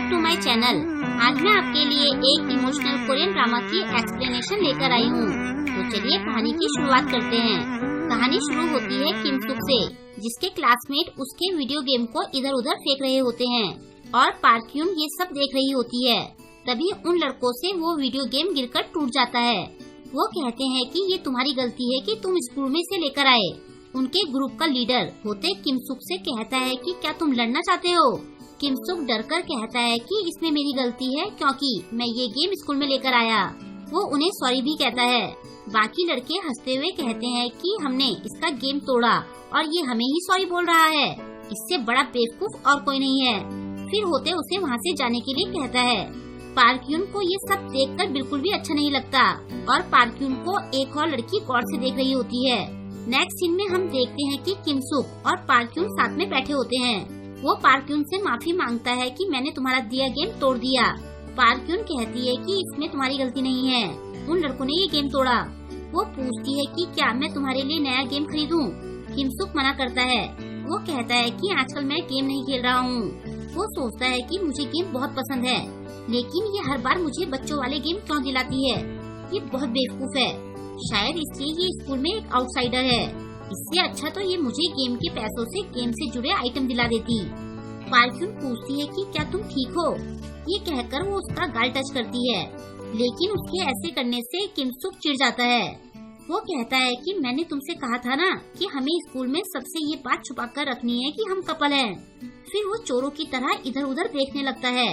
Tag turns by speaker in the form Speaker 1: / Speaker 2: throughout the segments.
Speaker 1: Back to my channel. आज मैं आपके लिए एक इमोशनल कोरियन ड्रामा की एक्सप्लेनेशन लेकर आई हूँ। तो चलिए कहानी की शुरुआत करते हैं। कहानी शुरू होती है किम सुक से, जिसके क्लासमेट उसके वीडियो गेम को इधर उधर फेंक रहे होते हैं और पार्क यून ये सब देख रही होती है। तभी उन लड़कों से वो वीडियो गेम गिरकर टूट जाता है। वो कहते हैं कि ये तुम्हारी गलती है कि तुम स्कूल में से लेकर आए। उनके ग्रुप का लीडर होते किम सुक से कहता है कि क्या तुम लड़ना चाहते हो। किम सुक डरकर कहता है कि इसमें मेरी गलती है क्योंकि मैं ये गेम स्कूल में लेकर आया। वो उन्हें सॉरी भी कहता है। बाकी लड़के हंसते हुए कहते हैं कि हमने इसका गेम तोड़ा और ये हमें ही सॉरी बोल रहा है। इससे बड़ा बेवकूफ और कोई नहीं है। फिर होते उसे वहाँ से जाने के लिए कहता है। पार्क यून को ये सब देखकर बिल्कुल भी अच्छा नहीं लगता और पार्क यून को एक और लड़की गौर से देख रही होती है। नेक्स्ट सीन में हम देखते हैं कि किम सुक और पार्क यून साथ में बैठे होते हैं। वो पार्क यून से माफी मांगता है कि मैंने तुम्हारा दिया गेम तोड़ दिया। पार्क यून कहती है कि इसमें तुम्हारी गलती नहीं है, उन लड़कों ने ये गेम तोड़ा। वो पूछती है कि क्या मैं तुम्हारे लिए नया गेम खरीदूं? किम सुक मना करता है। वो कहता है कि आजकल मैं गेम नहीं खेल रहा हूँ। वो सोचता है कि मुझे गेम बहुत पसंद है, लेकिन ये हर बार मुझे बच्चों वाले गेम क्यों दिलाती है। ये बहुत बेवकूफ है। शायद इसलिए ये स्कूल में एक आउटसाइडर है। इससे अच्छा तो ये मुझे गेम के पैसों से गेम से जुड़े आइटम दिला देती। पार्क यून पूछती है कि क्या तुम ठीक हो। ये कहकर वो उसका गाल टच करती है, लेकिन उसके ऐसे करने से किम सुक चिढ़ जाता है। वो कहता है कि मैंने तुमसे कहा था ना कि हमें स्कूल में सबसे ये बात छुपा कर रखनी है कि हम कपल हैं। फिर वो चोरों की तरह इधर उधर देखने लगता है।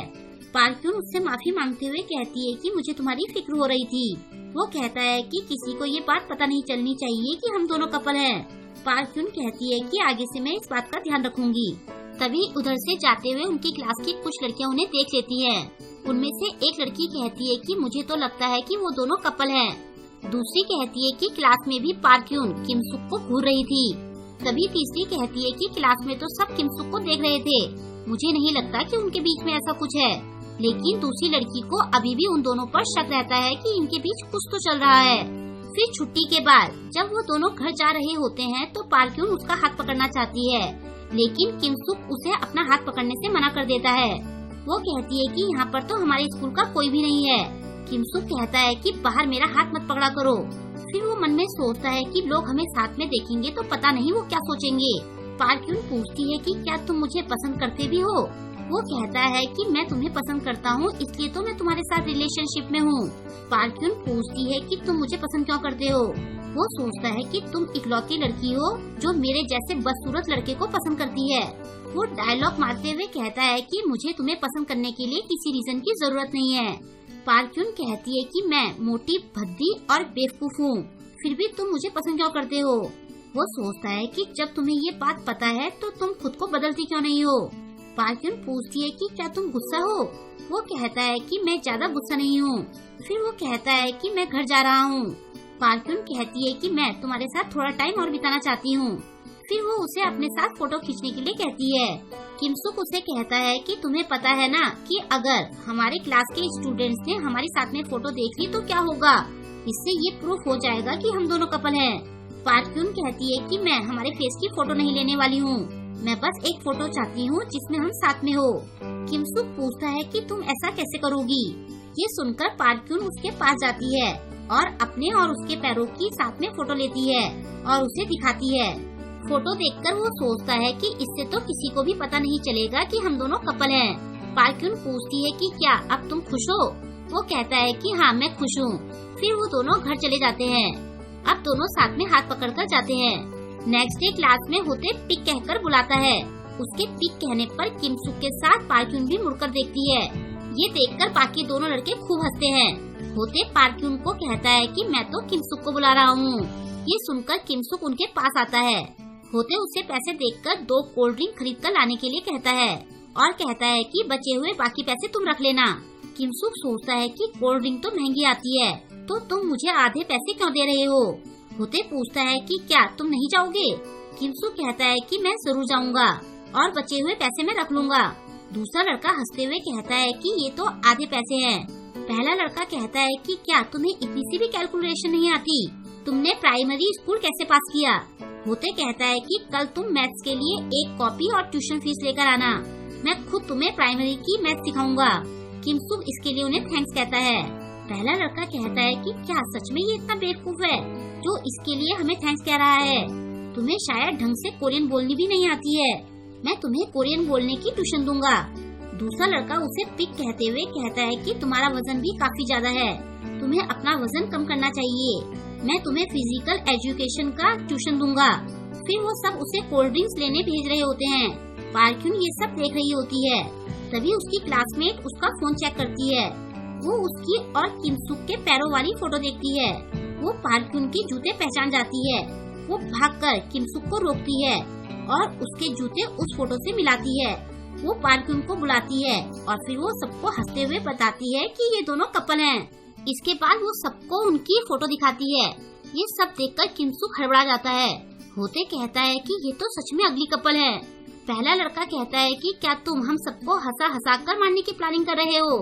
Speaker 1: पार्क यून उससे माफी मांगते हुए कहती है कि मुझे तुम्हारी फिक्र हो रही थी। वो कहता है कि किसी को ये बात पता नहीं चलनी चाहिए कि हम दोनों कपल हैं। पार्क यून कहती है कि आगे से मैं इस बात का ध्यान रखूंगी। तभी उधर से जाते हुए उनकी क्लास की कुछ लड़कियां उन्हें देख लेती हैं। उनमें से एक लड़की कहती है कि मुझे तो लगता है कि वो दोनों कपल हैं। दूसरी कहती है कि क्लास में भी पार्क यून किम सुक को घूर रही थी। तभी तीसरी कहती है कि क्लास में तो सब किम सुक को देख रहे थे, मुझे नहीं लगता कि उनके बीच में ऐसा कुछ है। लेकिन दूसरी लड़की को अभी भी उन दोनों पर शक रहता है कि इनके बीच कुछ तो चल रहा है। फिर छुट्टी के बाद जब वो दोनों घर जा रहे होते हैं तो पार्क यून उसका हाथ पकड़ना चाहती है, लेकिन किम सुक उसे अपना हाथ पकड़ने से मना कर देता है। वो कहती है कि यहाँ पर तो हमारे स्कूल का कोई भी नहीं है। किम सुक कहता है कि बाहर मेरा हाथ मत पकड़ा करो। फिर वो मन में सोचता है कि लोग हमें साथ में देखेंगे तो पता नहीं वो क्या सोचेंगे। पार्क यून पूछती है कि क्या तुम मुझे पसंद करते भी हो। वो कहता है कि मैं तुम्हें पसंद करता हूँ, इसलिए तो मैं तुम्हारे साथ रिलेशनशिप में हूँ। पार्क यून पूछती है कि तुम मुझे पसंद क्यों करते हो। वो सोचता है कि तुम इकलौती लड़की हो जो मेरे जैसे बदसूरत लड़के को पसंद करती है। वो डायलॉग मारते हुए कहता है कि मुझे तुम्हें पसंद करने के लिए किसी रीजन की जरूरत नहीं है। पार्क यून कहती है कि मैं मोटी, भद्दी और बेवकूफ हूँ, फिर भी तुम मुझे पसंद क्यों करते हो। वो सोचता है कि जब तुम्हें ये बात पता है तो तुम खुद को बदलती क्यों नहीं हो। पार्क यून पूछती है कि क्या तुम गुस्सा हो। वो कहता है कि मैं ज्यादा गुस्सा नहीं हूँ। फिर वो कहता है कि मैं घर जा रहा हूँ। पार्क यून कहती है कि मैं तुम्हारे साथ थोड़ा टाइम और बिताना चाहती हूँ। फिर वो उसे अपने साथ फोटो खींचने के लिए कहती है। किम सुक उसे कहता है कि तुम्हें पता है ना कि अगर हमारे क्लास के स्टूडेंट्स ने हमारे साथ में फोटो देख ली तो क्या होगा। इससे ये प्रूफ हो जाएगा कि हम दोनों कपल हैं। पार्क यून कहती है कि मैं हमारे फेस की फोटो नहीं लेने वाली हूँ, मैं बस एक फोटो चाहती हूँ जिसमें हम साथ में हो। किम सुक पूछता है कि तुम ऐसा कैसे करोगी। ये सुनकर पार्क यून उसके पास जाती है और अपने और उसके पैरों की साथ में फोटो लेती है और उसे दिखाती है। फोटो देखकर वो सोचता है कि इससे तो किसी को भी पता नहीं चलेगा कि हम दोनों कपल हैं। पार्क यून पूछती है कि क्या अब तुम खुश हो। वो कहता है कि हाँ मैं खुश हूँ। फिर वो दोनों घर चले जाते हैं। अब दोनों साथ में हाथ पकड़कर जाते हैं। नेक्स्ट डे क्लास में होते पिक कहकर बुलाता है। उसके पिक कहने पर किम सुक के साथ पार्क यून भी मुड़कर देखती है। ये देखकर बाकी दोनों लड़के खूब हंसते हैं। होते पार्क यून को कहता है कि मैं तो किम सुक को बुला रहा हूँ। ये सुनकर किम सुक उनके पास आता है। होते उसे पैसे देकर 2 कोल्ड ड्रिंक खरीद कर लाने के लिए कहता है और कहता है कि बचे हुए बाकी पैसे तुम रख लेना। किम सुक सोचता है कि कोल्ड ड्रिंक तो महंगी आती है, तो तुम मुझे आधे पैसे क्यों दे रहे हो। होते पूछता है कि क्या तुम नहीं जाओगे। किम सुक कहता है कि मैं जरूर जाऊंगा और बचे हुए पैसे मैं रख लूंगा। दूसरा लड़का हंसते हुए कहता है कि ये तो आधे पैसे हैं। पहला लड़का कहता है कि क्या तुम्हें इतनी सी भी कैलकुलेशन नहीं आती, तुमने प्राइमरी स्कूल कैसे पास किया। होते कहता है कि कल तुम मैथ्स के लिए 1 कॉपी और ट्यूशन फीस लेकर आना। मैं खुद तुम्हें प्राइमरी की मैथ सिखाऊंगा। किमसुक इसके लिए उन्हें थैंक्स कहता है। पहला लड़का कहता है कि क्या सच में ये इतना बेवकूफ है जो इसके लिए हमें थैंक्स कह रहा है? तुम्हें शायद ढंग से कोरियन बोलनी भी नहीं आती है। मैं तुम्हें कोरियन बोलने की ट्यूशन दूंगा। दूसरा लड़का उसे पिक कहते हुए कहता है कि तुम्हारा वजन भी काफी ज्यादा है, तुम्हें अपना वजन कम करना चाहिए। मैं तुम्हें फिजिकल एजुकेशन का ट्यूशन दूंगा। फिर वो सब उसे कोल्ड ड्रिंक्स लेने भेज रहे होते हैं। पार्क्यून ये सब देख रही होती है। तभी उसकी क्लासमेट उसका फोन चेक करती है। वो उसकी और किमसुक के पैरों वाली फोटो देखती है। वो पार्क्यून के जूते पहचान जाती है। वो भागकर किमसुक को रोकती है और उसके जूते उस फोटो से मिलाती है। वो पार्क्यून को बुलाती है और फिर वो सबको हंसते हुए बताती है कि ये दोनों कपल हैं। इसके बाद वो सबको उनकी फोटो दिखाती है। ये सब देखकर किमसुक हड़बड़ा जाता है। होते कहता है कि ये तो सच में अगली कपल है। पहला लड़का कहता है कि क्या तुम हम सबको हंसा कर मारने की प्लानिंग कर रहे हो?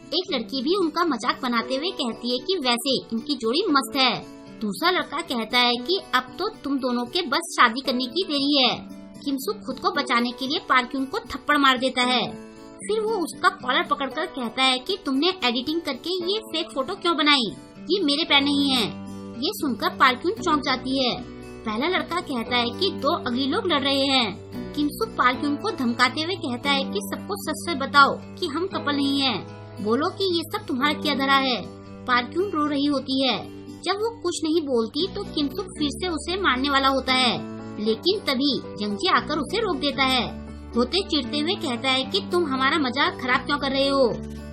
Speaker 1: एक लड़की भी उनका मजाक बनाते हुए कहती है कि वैसे इनकी जोड़ी मस्त है। दूसरा लड़का कहता है कि अब तो तुम दोनों के बस शादी करने की देरी है। किमसुक खुद को बचाने के लिए पार्क्यून को थप्पड़ मार देता है। फिर वो उसका कॉलर पकड़कर कहता है कि तुमने एडिटिंग करके ये फेक फोटो क्यों बनाई? ये मेरे पैर नहीं है। ये सुनकर पार्क्यून चौंक जाती है। पहला लड़का कहता है कि दो अगली लोग लड़ रहे हैं। किमसुक पार्क्यून को धमकाते हुए कहता है कि सबको सच सच बताओ कि हम कपल नहीं हैं। बोलो कि ये सब तुम्हारा किया धरा है। पार्क्यून रो रही होती है। जब वो कुछ नहीं बोलती तो किमसुक फिर से उसे मारने वाला होता है, लेकिन तभी जंगजी आकर उसे रोक देता है। होते चिढ़ते हुए कहता है कि तुम हमारा मजाक खराब क्यों कर रहे हो?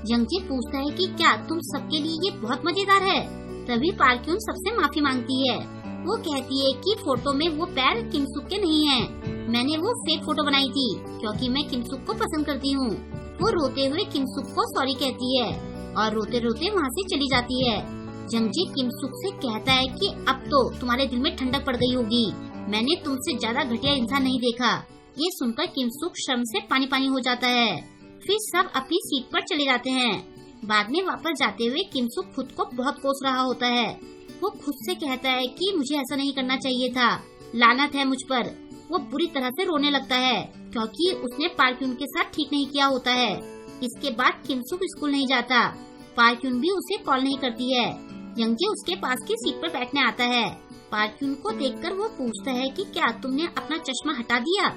Speaker 1: जंगजी पूछता है कि क्या तुम सबके लिए ये बहुत मजेदार है? तभी पार्क्यून सबसे माफी मांगती है। वो कहती है कि फोटो में वो पैर किमसुक के नहीं हैं। मैंने वो फेक फोटो बनाई थी क्योंकि मैं किमसुक को पसंद करती हूँ। वो रोते हुए किमसुक को सॉरी कहती है और रोते रोते वहाँ से चली जाती है। जंगजी किमसुक से कहता है कि अब तो तुम्हारे दिल में ठंडक पड़ गई होगी। मैंने तुमसे ज्यादा घटिया इंसान नहीं देखा। ये सुनकर किमसुक शर्म से पानी पानी हो जाता है। फिर सब अपनी सीट पर चले जाते हैं। बाद में वापस जाते हुए किमसुक खुद को बहुत कोस रहा होता है। वो खुद से कहता है कि मुझे ऐसा नहीं करना चाहिए था, लानत है मुझ पर। वो बुरी तरह से रोने लगता है क्योंकि उसने पार्क्यून के साथ ठीक नहीं किया होता है। इसके बाद किमसुक स्कूल नहीं जाता। पार्क्यून भी उसे कॉल नहीं करती है। यंगजे उसके पास की सीट पर बैठने आता है। पार्क्यून को देखकर वो पूछता है कि क्या तुमने अपना चश्मा हटा दिया?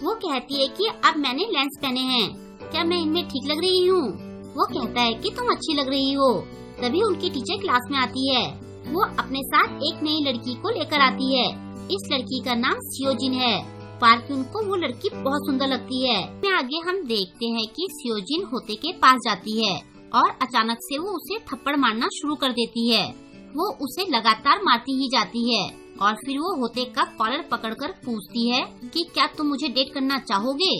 Speaker 1: वो कहती है कि अब मैंने लेंस पहने हैं, क्या मैं इनमें ठीक लग रही हूँ? वो कहता है कि तुम अच्छी लग रही हो। तभी उनकी टीचर क्लास में आती है। वो अपने साथ एक नई लड़की को लेकर आती है। इस लड़की का नाम सियोजिन है। पार्क्यून को वो लड़की बहुत सुंदर लगती है। आगे हम देखते हैं कि सियोजिन होते के पास जाती है और अचानक से वो उसे थप्पड़ मारना शुरू कर देती है। वो उसे लगातार मारती ही जाती है और फिर वो होते का कॉलर पकड़कर पूछती है कि क्या तुम मुझे डेट करना चाहोगे?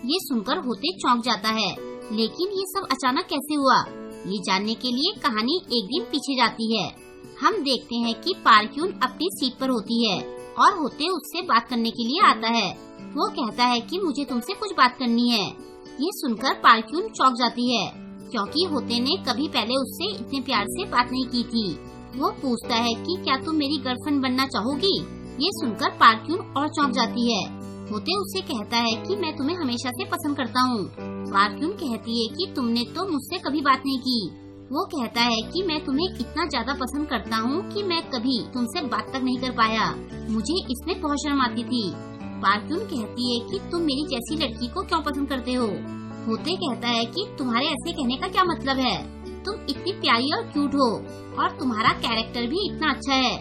Speaker 1: ये सुनकर होते चौंक जाता है, लेकिन ये सब अचानक कैसे हुआ? ये जानने के लिए कहानी एक दिन पीछे जाती है। हम देखते हैं कि पार्क्यून अपनी सीट पर होती है और होते उससे बात करने के लिए आता है। वो कहता है कि मुझे तुमसे कुछ बात करनी है। ये सुनकर पार्क्यून चौंक जाती है क्योंकि होते ने कभी पहले उससे इतने प्यार से बात नहीं की थी। वो पूछता है कि क्या तुम मेरी गर्लफ्रेंड बनना चाहोगी? ये सुनकर पार्क्यून और चौंक जाती है। होते उससे कहता है कि मैं तुम्हें हमेशा से पसंद करता हूँ। पार्क्यून कहती है कि तुमने तो मुझसे कभी बात नहीं की। वो कहता है कि मैं तुम्हें इतना ज्यादा पसंद करता हूँ कि मैं कभी तुमसे बात तक नहीं कर पाया। मुझे इसमें बहुत शर्म आती थी। पार्क्यून कहती है कि तुम मेरी जैसी लड़की को क्यों पसंद करते हो? होते कहता है कि तुम्हारे ऐसे कहने का क्या मतलब है? तुम इतनी प्यारी और क्यूट हो और तुम्हारा कैरेक्टर भी इतना अच्छा है।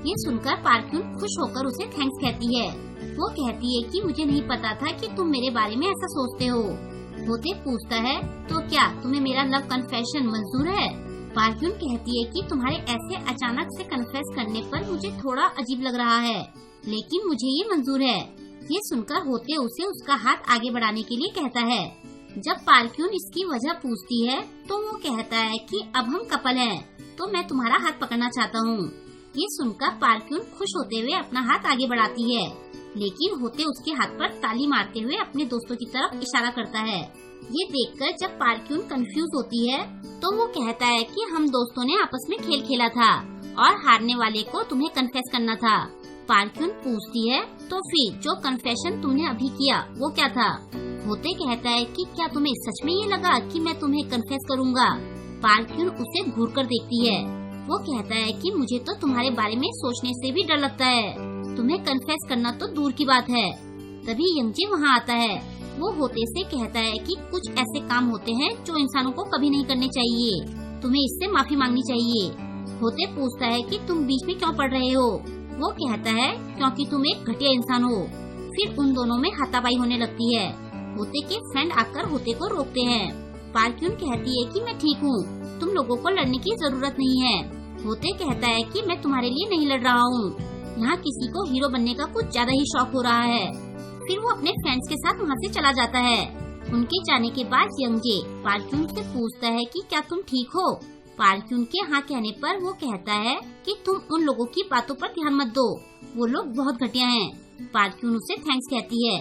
Speaker 1: ये सुनकर पार्क्यून खुश होकर उसे थैंक्स कहती है। वो कहती है कि मुझे नहीं पता था कि तुम मेरे बारे में ऐसा सोचते हो। होते पूछता है तो क्या तुम्हें मेरा लव कन्फेशन मंजूर है? पार्क्यून कहती है कि तुम्हारे ऐसे अचानक से कन्फेस करने पर मुझे थोड़ा अजीब लग रहा है, लेकिन मुझे ये मंजूर है। ये सुनकर होते उसे उसका हाथ आगे बढ़ाने के लिए कहता है। जब पार्क्यून इसकी वजह पूछती है तो वो कहता है कि अब हम कपल हैं, तो मैं तुम्हारा हाथ पकड़ना चाहता हूँ। ये सुनकर पार्क्यून खुश होते हुए अपना हाथ आगे बढ़ाती है, लेकिन होते उसके हाथ पर ताली मारते हुए अपने दोस्तों की तरफ इशारा करता है। ये देखकर जब पार्क्यून कंफ्यूज होती है तो वो कहता है कि हम दोस्तों ने आपस में खेल खेला था और हारने वाले को तुम्हें कन्फेस करना था। पार्क्यून पूछती है तो फिर जो कन्फेशन तुमने अभी किया वो क्या था? होते कहता है कि क्या तुम्हें सच में ये लगा कि मैं तुम्हें कन्फेस करूँगा। पार्क क्यून उसे घूर कर देखती है। वो कहता है कि मुझे तो तुम्हारे बारे में सोचने से भी डर लगता है, तुम्हें कन्फेस करना तो दूर की बात है। तभी यंगजे वहाँ आता है। वो होते से कहता है कि कुछ ऐसे काम होते हैं जो इंसानों को कभी नहीं करने चाहिए, तुम्हें इससे माफी मांगनी चाहिए। होते पूछता है कि तुम बीच में क्यों पड़ रहे हो। वो कहता है क्योंकि तुम एक घटिया इंसान हो। फिर उन दोनों में हाथापाई होने लगती है। होते के फ्रेंड आकर होते को रोकते हैं। पार्क क्यून कहती है कि मैं ठीक हूँ, तुम लोगों को लड़ने की जरूरत नहीं है। होते कहता है कि मैं तुम्हारे लिए नहीं लड़ रहा हूँ, यहाँ किसी को हीरो बनने का कुछ ज्यादा ही शौक हो रहा है। फिर वो अपने फ्रेंड्स के साथ वहाँ से चला जाता है। उनके जाने के बाद यंगजे पार्क क्यून से पूछता है कि क्या तुम ठीक हो। पार्क क्यून के हाँ कहने पर वो कहता है कि तुम उन लोगों की बातों पर ध्यान मत दो, वो लोग बहुत घटिया हैं। पार्क क्यून उसे थैंक्स कहती है।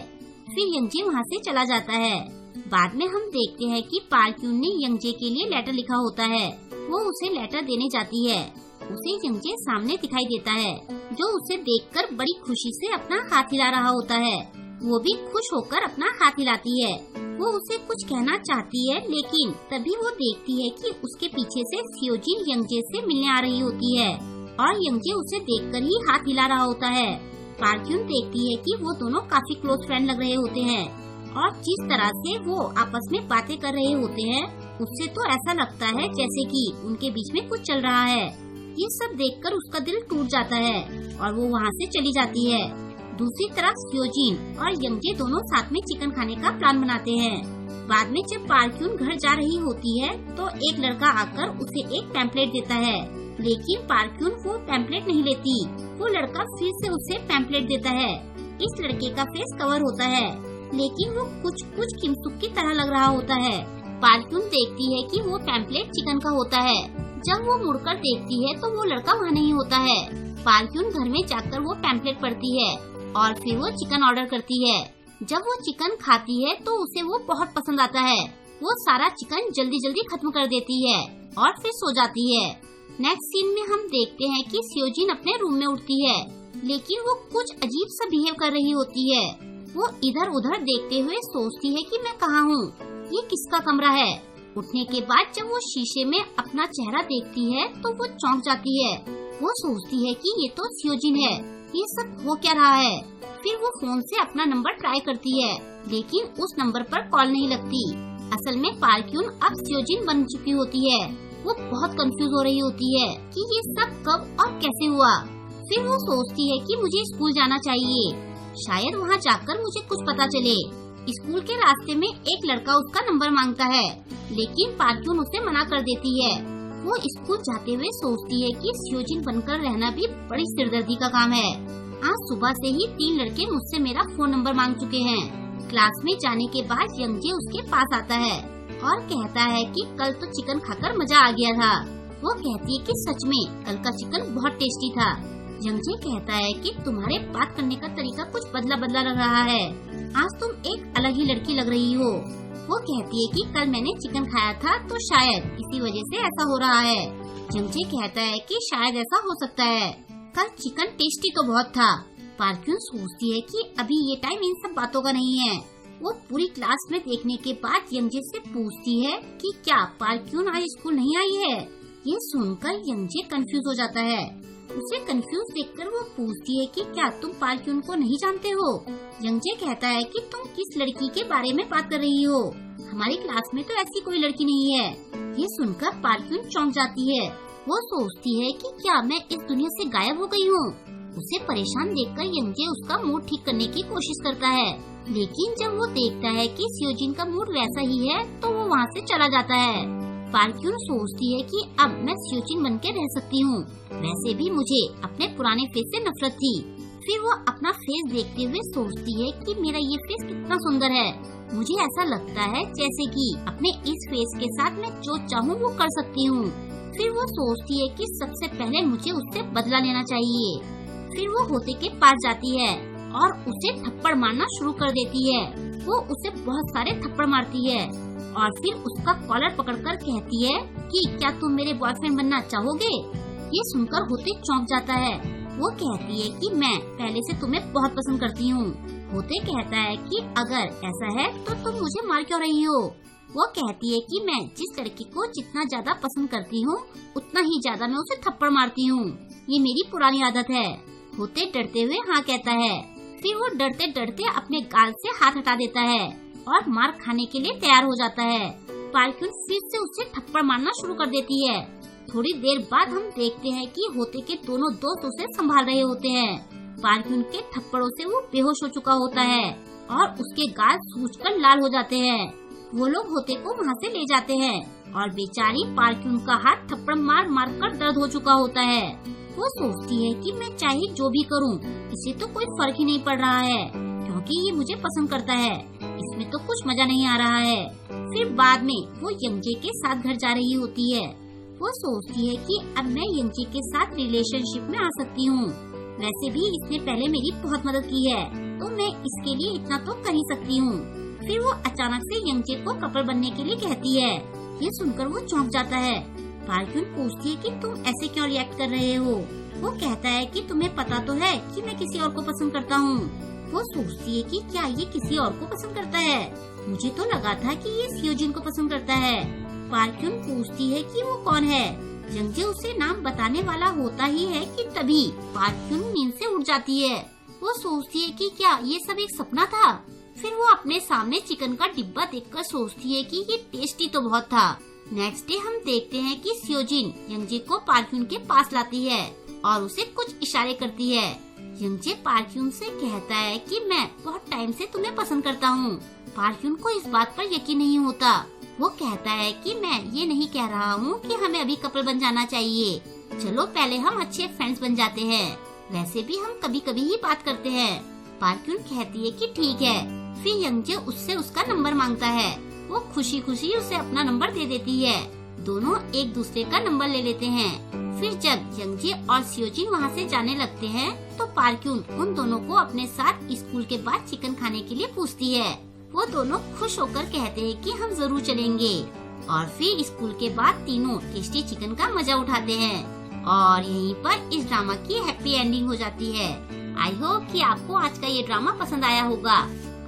Speaker 1: फिर यंगजे वहाँ से चला जाता है। बाद में हम देखते हैं कि पार्क क्यून ने यंगजे के लिए लेटर लिखा होता है। वो उसे लेटर देने जाती है। उसे यंगजे सामने दिखाई देता है, जो उसे देखकर बड़ी खुशी से अपना हाथ हिला रहा होता है। वो भी खुश होकर अपना हाथ हिलाती है। वो उसे कुछ कहना चाहती है, लेकिन तभी वो देखती है कि उसके पीछे से स्योजिन यंगजे से मिलने आ रही होती है और यंगजे उसे देखकर ही हाथ हिला रहा होता है। पार्क क्यून देखती है कि वो दोनों काफी क्लोज फ्रेंड लग रहे होते हैं और जिस तरह से वो आपस में बातें कर रहे होते हैं, उससे तो ऐसा लगता है जैसे कि उनके बीच में कुछ चल रहा है। ये सब देखकर उसका दिल टूट जाता है और वो वहाँ से चली जाती है। दूसरी तरफ स्योजिन और यंगजे दोनों साथ में चिकन खाने का प्लान बनाते हैं। बाद में जब पार्क क्यून घर जा रही होती है तो एक लड़का आकर उसे एक पैम्पलेट देता है, लेकिन पार्क क्यून वो पैम्पलेट नहीं लेती। वो लड़का फिर से उसे पैम्पलेट देता है। इस लड़के का फेस कवर होता है, लेकिन वो कुछ किमसुक की तरह लग रहा होता है। पार्क क्यून देखती है कि वो पैम्पलेट चिकन का होता है। जब वो मुड़कर देखती है तो वो लड़का वहाँ नहीं होता है। पार्क क्यून घर में जाकर वो पैम्पलेट पढ़ती है और फिर वो चिकन ऑर्डर करती है। जब वो चिकन खाती है तो उसे वो बहुत पसंद आता है। वो सारा चिकन जल्दी जल्दी खत्म कर देती है और फिर सो जाती है। नेक्स्ट सीन में हम देखते हैं कि स्योजिन अपने रूम में उठती है, लेकिन वो कुछ अजीब सा बिहेव कर रही होती है। वो इधर उधर देखते हुए सोचती है कि मैं कहाँ हूँ, ये किसका कमरा है। उठने के बाद जब वो शीशे में अपना चेहरा देखती है तो वो चौंक जाती है। वो सोचती है कि ये तो स्योजिन है, ये सब हो क्या रहा है। फिर वो फोन से अपना नंबर ट्राई करती है, लेकिन उस नंबर पर कॉल नहीं लगती। असल में पार्क क्यून अब स्योजिन बन चुकी होती है। वो बहुत कंफ्यूज हो रही होती है कि ये सब कब और कैसे हुआ। फिर वो सोचती है कि मुझे स्कूल जाना चाहिए, शायद वहाँ जाकर मुझे कुछ पता चले। स्कूल के रास्ते में एक लड़का उसका नंबर मांगता है, लेकिन पार्क क्यून उसे मना कर देती है। वो स्कूल जाते हुए सोचती है कि स्योजिन बनकर रहना भी बड़ी सिरदर्दी का काम है। आज सुबह से ही 3 लड़के मुझसे मेरा फोन नंबर मांग चुके हैं। क्लास में जाने के बाद यंगजे उसके पास आता है और कहता है कि कल तो चिकन खाकर मजा आ गया था। वो कहती है कि सच में कल का चिकन बहुत टेस्टी था। यंगजे कहता है कि तुम्हारे बात करने का तरीका कुछ बदला बदला लग रहा है, आज तुम एक अलग ही लड़की लग रही हो। वो कहती है कि कल मैंने चिकन खाया था तो शायद इसी वजह से ऐसा हो रहा है। यंगजे कहता है कि शायद ऐसा हो सकता है, कल चिकन टेस्टी तो बहुत था। पार्क क्यून सोचती है कि अभी ये टाइम इन सब बातों का नहीं है। वो पूरी क्लास में देखने के बाद यंगजे से पूछती है कि क्या पार्क क्यून आज स्कूल नहीं आई है। ये सुनकर यंगजे कंफ्यूज हो जाता है। उसे कंफ्यूज देखकर वो पूछती है कि क्या तुम पार्क क्यून को नहीं जानते हो। यंगजे कहता है कि तुम किस लड़की के बारे में बात कर रही हो, हमारी क्लास में तो ऐसी कोई लड़की नहीं है। ये सुनकर पार्क क्यून चौंक जाती है। वो सोचती है कि क्या मैं इस दुनिया से गायब हो गई हूँ। उसे परेशान देखकर यंगजे उसका मूड ठीक करने की कोशिश करता है, लेकिन जब वो देखता है कि स्योजिन का मूड वैसा ही है तो वो वहाँ से चला जाता है। पार्क क्यून सोचती है कि अब मैं स्योजिन बन के रह सकती हूँ। वैसे भी मुझे अपने पुराने फेस से नफरत थी। फिर वो अपना फेस देखते हुए सोचती है कि मेरा ये फेस कितना सुंदर है। मुझे ऐसा लगता है जैसे कि अपने इस फेस के साथ मैं जो चाहूँ वो कर सकती हूँ। फिर वो सोचती है कि सबसे पहले मुझे उससे बदला लेना चाहिए। फिर वो होते के पास जाती है और उसे थप्पड़ मारना शुरू कर देती है। वो उसे बहुत सारे थप्पड़ मारती है और फिर उसका कॉलर पकड़कर कहती है कि क्या तुम मेरे बॉयफ्रेंड बनना चाहोगे। ये सुनकर होते चौंक जाता है। वो कहती है कि मैं पहले से तुम्हें बहुत पसंद करती हूँ। होते कहता है कि अगर ऐसा है तो तुम मुझे मार क्यों रही हो। वो कहती है कि मैं जिस लड़की को जितना ज्यादा पसंद करती हूँ उतना ही ज्यादा मैं उसे थप्पड़ मारती हूँ। ये मेरी पुरानी आदत है। होते डरते हुए हाँ कहता है। फिर वो डरते डरते अपने गाल से हाथ हटा देता है और मार खाने के लिए तैयार हो जाता है। पार्क्यून फिर से उसे थप्पड़ मारना शुरू कर देती है। थोड़ी देर बाद हम देखते हैं कि होते के दोनों दोस्त उसे संभाल रहे होते हैं। पार्क्यून के थप्पड़ों से वो बेहोश हो चुका होता है और उसके गाल सूजकर लाल हो जाते हैं। वो लोग होते को वहाँ से ले जाते हैं और बेचारी पार्क्यून का हाथ थप्पड़ मार मार कर दर्द हो चुका होता है। वो सोचती है कि मैं चाहे जो भी करूँ इसे तो कोई फर्क ही नहीं पड़ रहा है क्योंकि ये मुझे पसंद करता है। इसमें तो कुछ मजा नहीं आ रहा है। फिर बाद में वो यंगजे के साथ घर जा रही होती है। वो सोचती है कि अब मैं यंगजे के साथ रिलेशनशिप में आ सकती हूँ। वैसे भी इसने पहले मेरी बहुत मदद की है तो मैं इसके लिए इतना तो कर ही सकती हूँ। फिर वो अचानक से यंगजे को कपल बनने के लिए कहती है। ये सुनकर वो चौंक जाता है। पार्क्यून पूछती है कि तुम ऐसे क्यों रिएक्ट कर रहे हो। वो कहता है कि तुम्हें पता तो है कि मैं किसी और को पसंद करता हूँ। वो सोचती है कि क्या ये किसी और को पसंद करता है। मुझे तो लगा था कि ये सियोजिन को पसंद करता है। पार्क्यून पूछती है कि वो कौन है। यंगजे उसे नाम बताने वाला होता ही है कि तभी पार्क्यून नींद से उठ जाती है। वो सोचती है कि क्या ये सब एक सपना था। फिर वो अपने सामने चिकन का डिब्बा देखकर सोचती है कि ये टेस्टी तो बहुत था। नेक्स्ट डे हम देखते हैं कि सियोजिन यंगजे को पार्क्यून के पास लाती है और उसे कुछ इशारे करती है। यंगजे पार्क्यून से कहता है कि मैं बहुत टाइम से तुम्हें पसंद करता हूँ। पार्क्यून को इस बात पर यकीन नहीं होता। वो कहता है कि मैं ये नहीं कह रहा हूँ कि हमें अभी कपल बन जाना चाहिए। चलो पहले हम अच्छे फ्रेंड्स बन जाते हैं। वैसे भी हम कभी कभी ही बात करते हैं। पार्क्यून कहती है कि ठीक है। फिर यंगजे उससे उसका नंबर मांगता है। वो खुशी खुशी उसे अपना नंबर दे देती है। दोनों एक दूसरे का नंबर ले लेते हैं। फिर जब यंगजे और सियोजिन वहाँ से जाने लगते हैं तो पार्क्यून उन दोनों को अपने साथ स्कूल के बाद चिकन खाने के लिए पूछती है। वो दोनों खुश होकर कहते हैं कि हम जरूर चलेंगे और फिर स्कूल के बाद तीनों टेस्टी चिकन का मजा उठाते हैं और यहीं पर इस ड्रामा की हैप्पी एंडिंग हो जाती है। आई होप कि आपको आज का ये ड्रामा पसंद आया होगा।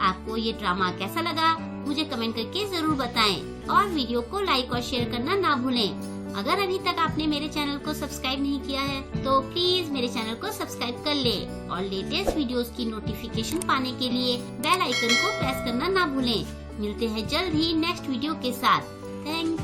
Speaker 1: आपको ये ड्रामा कैसा लगा मुझे कमेंट करके जरूर बताएं और वीडियो को लाइक और शेयर करना ना भूलें। अगर अभी तक आपने मेरे चैनल को सब्सक्राइब नहीं किया है तो प्लीज मेरे चैनल को सब्सक्राइब कर ले और लेटेस्ट वीडियोस की नोटिफिकेशन पाने के लिए बेल आइकन को प्रेस करना ना भूलें। मिलते हैं जल्द ही नेक्स्ट वीडियो के साथ। थैंक